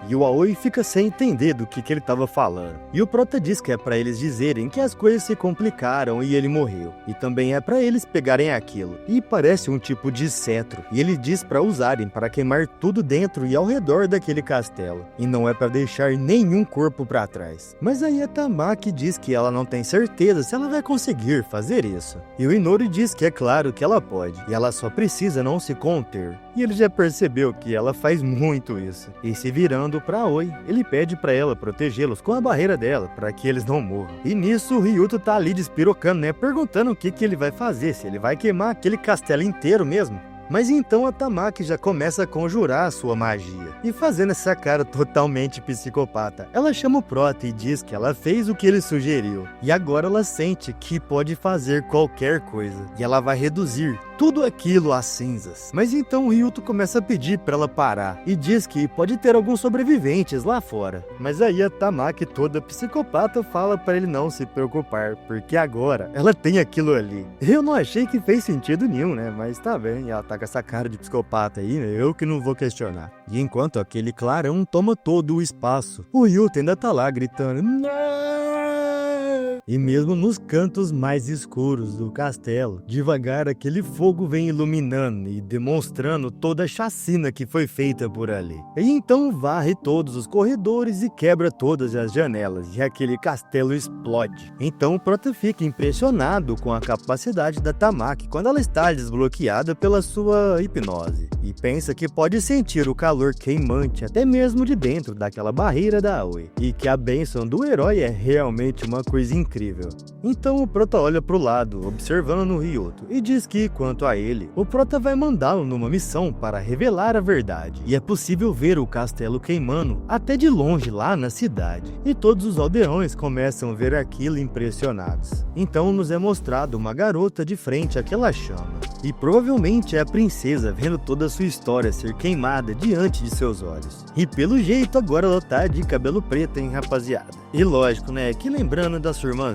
E o Aoi fica sem entender do que ele tava falando. E o Prota diz que é pra eles dizerem que as coisas se complicaram e ele morreu. E também é pra eles pegarem aquilo. E parece um tipo de cetro. E ele diz pra usarem para queimar tudo dentro e ao redor daquele castelo. E não é pra deixar nenhum corpo pra trás. Mas aí a Tamaki diz que ela não tem certeza se ela vai conseguir fazer isso. E o Inori diz que é claro que ela pode. E ela só precisa não se conter. E ele já percebeu que ela faz muito isso. E se virando pra Aoi, ele pede pra ela protegê-los com a barreira dela, pra que eles não morram. E nisso o Ryuto tá ali despirocando, né? Perguntando o que ele vai fazer, se ele vai queimar aquele castelo inteiro mesmo. Mas então a Tamaki já começa a conjurar a sua magia, e fazendo essa cara totalmente psicopata. Ela chama o Prota e diz que ela fez o que ele sugeriu, e agora ela sente que pode fazer qualquer coisa, e ela vai reduzir tudo aquilo a cinzas. Mas então o Ryuto começa a pedir pra ela parar, e diz que pode ter alguns sobreviventes lá fora. Mas aí a Tamaki toda psicopata fala pra ele não se preocupar, porque agora ela tem aquilo ali. Eu não achei que fez sentido nenhum, né? Mas tá bem, ela tá com essa cara de psicopata aí, né? Eu que não vou questionar. E enquanto aquele clarão toma todo o espaço, o Ryuto ainda tá lá gritando "Não!". E mesmo nos cantos mais escuros do castelo, devagar aquele fogo vem iluminando e demonstrando toda a chacina que foi feita por ali. E então varre todos os corredores e quebra todas as janelas, e aquele castelo explode. Então o Prota fica impressionado com a capacidade da Tamaki quando ela está desbloqueada pela sua hipnose, e pensa que pode sentir o calor queimante até mesmo de dentro daquela barreira da Aoi, e que a bênção do herói é realmente uma coisa incrível. Então o Prota olha pro lado, observando no Ryuto, e diz que, quanto a ele, o Prota vai mandá-lo numa missão para revelar a verdade. E é possível ver o castelo queimando até de longe lá na cidade. E todos os aldeões começam a ver aquilo impressionados. Então nos é mostrado uma garota de frente àquela chama. E provavelmente é a princesa vendo toda a sua história ser queimada diante de seus olhos. E pelo jeito agora ela tá de cabelo preto, hein, rapaziada? E lógico, né, que lembrando da sua irmãzinha.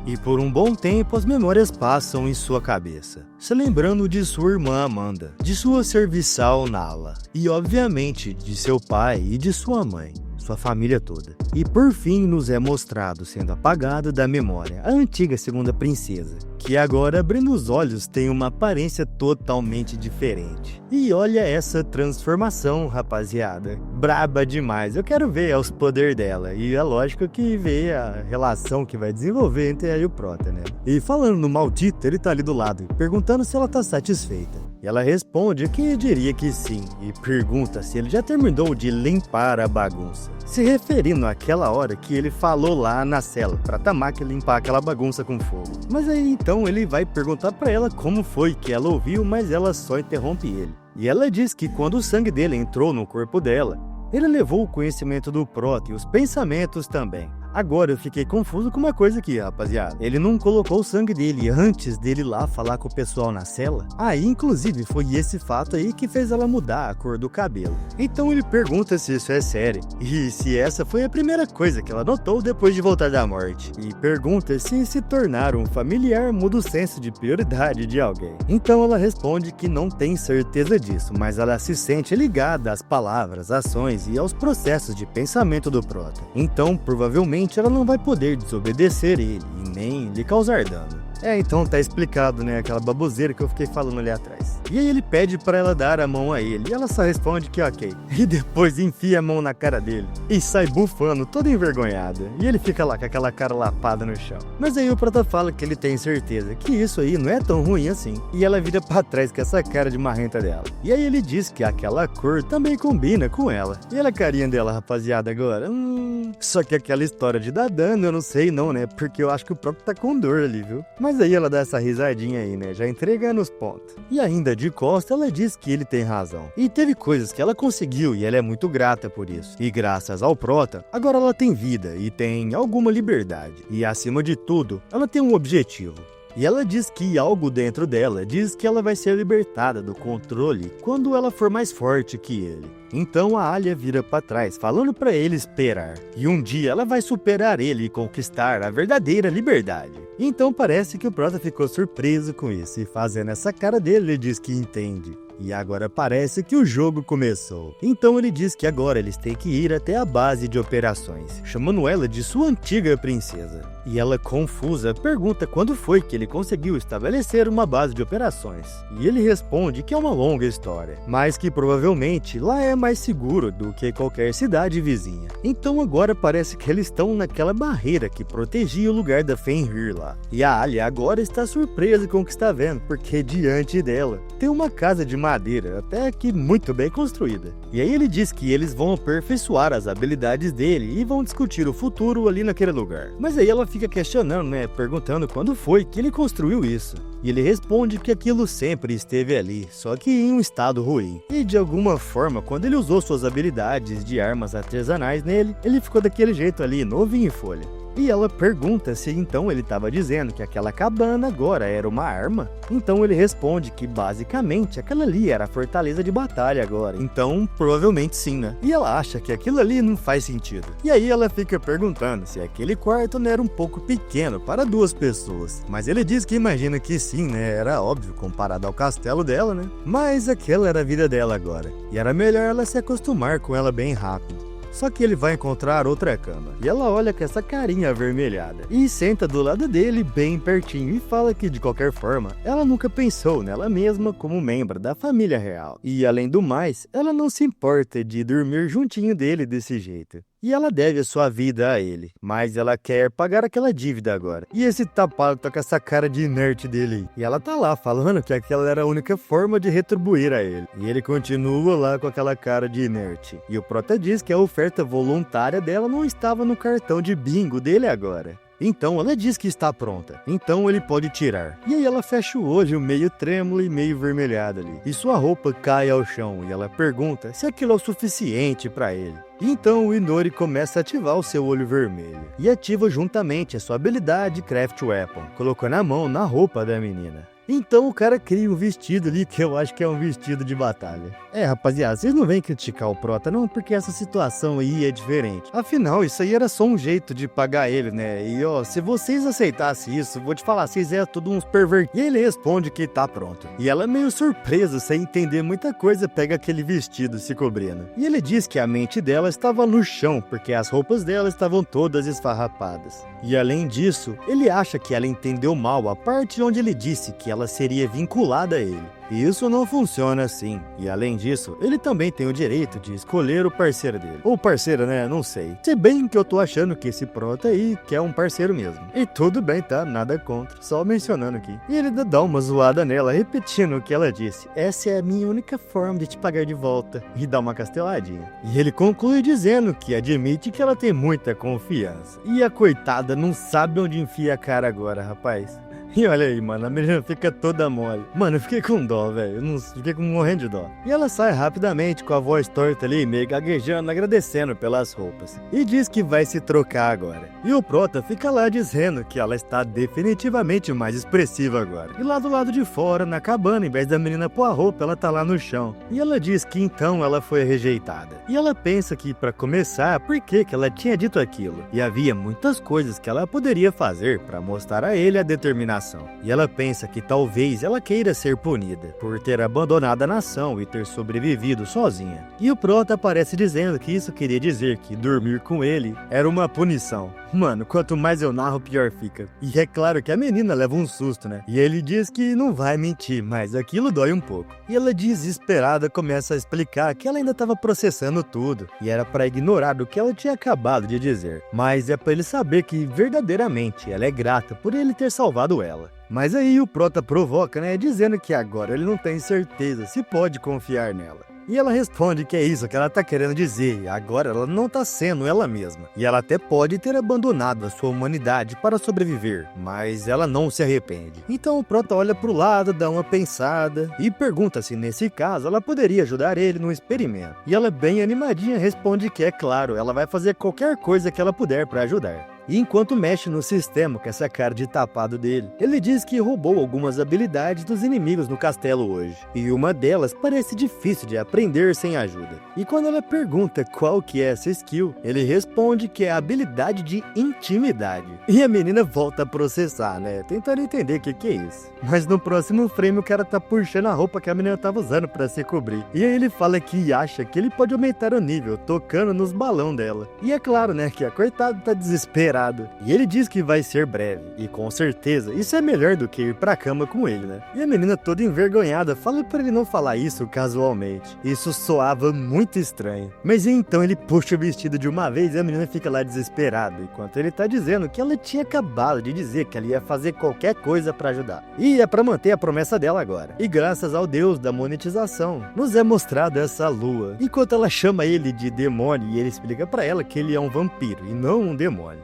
E por um bom tempo as memórias passam em sua cabeça, se lembrando de sua irmã Amanda, de sua serviçal Nala, e obviamente de seu pai e de sua mãe, sua família toda. E por fim nos é mostrado sendo apagado da memória a antiga segunda princesa, que agora abrindo os olhos tem uma aparência totalmente diferente. E olha essa transformação, rapaziada, braba demais. Eu quero ver os poderes dela, e é lógico que ver a relação que vai desenvolver entre ela e o Prota, né? E falando no maldito, ele tá ali do lado, perguntando se ela tá satisfeita. E ela responde que diria que sim, e pergunta se ele já terminou de limpar a bagunça, se referindo àquela hora que ele falou lá na cela pra Tamaki limpar aquela bagunça com fogo. Mas aí então ele vai perguntar pra ela como foi que ela ouviu, mas ela só interrompe ele. E ela diz que quando o sangue dele entrou no corpo dela, ele levou o conhecimento do Prota e os pensamentos também. Agora eu fiquei confuso com uma coisa aqui, rapaziada. Ele não colocou o sangue dele antes dele ir lá falar com o pessoal na cela? Aí, inclusive, foi esse fato aí que fez ela mudar a cor do cabelo. Então ele pergunta se isso é sério, e se essa foi a primeira coisa que ela notou depois de voltar da morte. E pergunta se tornar um familiar muda o senso de prioridade de alguém. Então ela responde que não tem certeza disso, mas ela se sente ligada às palavras, ações e aos processos de pensamento do Prota. Então, provavelmente, ela não vai poder desobedecer ele e nem lhe causar dano. Então tá explicado, né, aquela baboseira que eu fiquei falando ali atrás. E aí ele pede pra ela dar a mão a ele, e ela só responde que ok. E depois enfia a mão na cara dele e sai bufando, toda envergonhada. E ele fica lá com aquela cara lapada no chão. Mas aí o Prota fala que ele tem certeza que isso aí não é tão ruim assim. E ela vira pra trás com essa cara de marrenta dela. E aí ele diz que aquela cor também combina com ela. E olha a carinha dela, rapaziada, agora. Só que aquela história de dar dano, eu não sei não, né? Porque eu acho que o Prota tá com dor ali, viu? Mas aí ela dá essa risadinha aí, né? Já entregando os pontos. E ainda de costa, ela diz que ele tem razão. E teve coisas que ela conseguiu e ela é muito grata por isso. E graças ao Prota, agora ela tem vida e tem alguma liberdade. E acima de tudo, ela tem um objetivo. E ela diz que algo dentro dela diz que ela vai ser libertada do controle quando ela for mais forte que ele. Então a Alha vira pra trás, falando pra ele esperar. E um dia ela vai superar ele e conquistar a verdadeira liberdade. Então parece que o Prota ficou surpreso com isso, e fazendo essa cara dele, ele diz que entende. E agora parece que o jogo começou. Então ele diz que agora eles têm que ir até a base de operações, chamando ela de sua antiga princesa. E ela, confusa, pergunta quando foi que ele conseguiu estabelecer uma base de operações. E ele responde que é uma longa história, mas que provavelmente lá é mais seguro do que qualquer cidade vizinha. Então agora parece que eles estão naquela barreira que protegia o lugar da Fenrir lá. E a Alia agora está surpresa com o que está vendo, porque diante dela tem uma casa de madeira, até que muito bem construída. E aí ele diz que eles vão aperfeiçoar as habilidades dele e vão discutir o futuro ali naquele lugar. Mas aí ela fica questionando, né, perguntando quando foi que ele construiu isso. E ele responde que aquilo sempre esteve ali, só que em um estado ruim. E de alguma forma, quando ele usou suas habilidades de armas artesanais nele, ele ficou daquele jeito ali, novinho em folha. E ela pergunta se então ele estava dizendo que aquela cabana agora era uma arma. Então ele responde que basicamente aquela ali era a fortaleza de batalha agora. Então provavelmente sim, né? E ela acha que aquilo ali não faz sentido. E aí ela fica perguntando se aquele quarto não era um pouco pequeno para 2 pessoas. Mas ele diz que imagina que sim, né? Era óbvio comparado ao castelo dela, né? Mas aquela era a vida dela agora. E era melhor ela se acostumar com ela bem rápido. Só que ele vai encontrar outra cama, e ela olha com essa carinha avermelhada, e senta do lado dele bem pertinho e fala que de qualquer forma, ela nunca pensou nela mesma como membro da família real. E além do mais, ela não se importa de dormir juntinho dele desse jeito. E ela deve a sua vida a ele, mas ela quer pagar aquela dívida agora. E esse tapado tá com essa cara de inerte dele aí. E ela tá lá falando que aquela era a única forma de retribuir a ele. E ele continua lá com aquela cara de inerte. E o prota diz que a oferta voluntária dela não estava no cartão de bingo dele agora. Então ela diz que está pronta, então ele pode tirar. E aí ela fecha o olho meio trêmulo e meio vermelhado ali. E sua roupa cai ao chão e ela pergunta se aquilo é o suficiente para ele. Então o Inori começa a ativar o seu olho vermelho. E ativa juntamente a sua habilidade Craft Weapon, colocando a mão na roupa da menina. Então o cara cria um vestido ali que eu acho que é um vestido de batalha. Rapaziada, vocês não vêm criticar o prota não, porque essa situação aí é diferente. Afinal, isso aí era só um jeito de pagar ele, né? E ó, se vocês aceitassem isso, vou te falar, vocês é tudo uns pervertidos. E ele responde que tá pronto. E ela meio surpresa, sem entender muita coisa, pega aquele vestido se cobrindo. E ele diz que a mente dela estava no chão, porque as roupas dela estavam todas esfarrapadas. E além disso, ele acha que ela entendeu mal a parte onde ele disse que ela seria vinculada a ele. E isso não funciona assim. E além disso, ele também tem o direito de escolher o parceiro dele. Ou parceira, né? Não sei. Se bem que eu tô achando que esse prota aí quer um parceiro mesmo. E tudo bem, tá? Nada contra. Só mencionando aqui. E ele dá uma zoada nela, repetindo o que ela disse. Essa é a minha única forma de te pagar de volta. E dá uma casteladinha. E ele conclui dizendo que admite que ela tem muita confiança. E a coitada não sabe onde enfia a cara agora, rapaz. E olha aí, mano, a menina fica toda mole. Mano, eu fiquei com dó, velho. Eu fiquei morrendo de dó. E ela sai rapidamente com a voz torta ali, meio gaguejando, agradecendo pelas roupas. E diz que vai se trocar agora. E o prota fica lá dizendo que ela está definitivamente mais expressiva agora. E lá do lado de fora, na cabana, em vez da menina pôr a roupa, ela tá lá no chão. E ela diz que então ela foi rejeitada. E ela pensa que, pra começar, por que ela tinha dito aquilo? E havia muitas coisas que ela poderia fazer pra mostrar a ele a determinação. E ela pensa que talvez ela queira ser punida por ter abandonado a nação e ter sobrevivido sozinha. E o prota aparece dizendo que isso queria dizer que dormir com ele era uma punição. Mano, quanto mais eu narro, pior fica. E é claro que a menina leva um susto, né? E ele diz que não vai mentir, mas aquilo dói um pouco. E ela, desesperada, começa a explicar que ela ainda estava processando tudo e era para ignorar o que ela tinha acabado de dizer. Mas é para ele saber que verdadeiramente ela é grata por ele ter salvado ela. Mas aí o prota provoca, né? Dizendo que agora ele não tem certeza se pode confiar nela. E ela responde que é isso que ela tá querendo dizer, agora ela não tá sendo ela mesma. E ela até pode ter abandonado a sua humanidade para sobreviver, mas ela não se arrepende. Então o prota olha pro lado, dá uma pensada e pergunta se nesse caso ela poderia ajudar ele no experimento. E ela bem animadinha responde que é claro, ela vai fazer qualquer coisa que ela puder para ajudar. E enquanto mexe no sistema com essa cara de tapado dele, ele diz que roubou algumas habilidades dos inimigos no castelo hoje. E uma delas parece difícil de aprender sem ajuda. E quando ela pergunta qual que é essa skill, ele responde que é a habilidade de intimidade. E a menina volta a processar, né? Tentando entender o que é isso. Mas no próximo frame o cara tá puxando a roupa que a menina tava usando pra se cobrir. E aí ele fala que acha que ele pode aumentar o nível tocando nos balão dela. E é claro, né, que a coitada tá desesperado. E ele diz que vai ser breve. E com certeza isso é melhor do que ir pra cama com ele, né? E a menina toda envergonhada fala pra ele não falar isso casualmente. Isso soava muito estranho. Mas então ele puxa o vestido de uma vez e a menina fica lá desesperada, enquanto ele tá dizendo que ela tinha acabado de dizer que ela ia fazer qualquer coisa pra ajudar. E é pra manter a promessa dela agora. E graças ao deus da monetização, nos é mostrada essa lua, enquanto ela chama ele de demônio e ele explica pra ela que ele é um vampiro e não um demônio.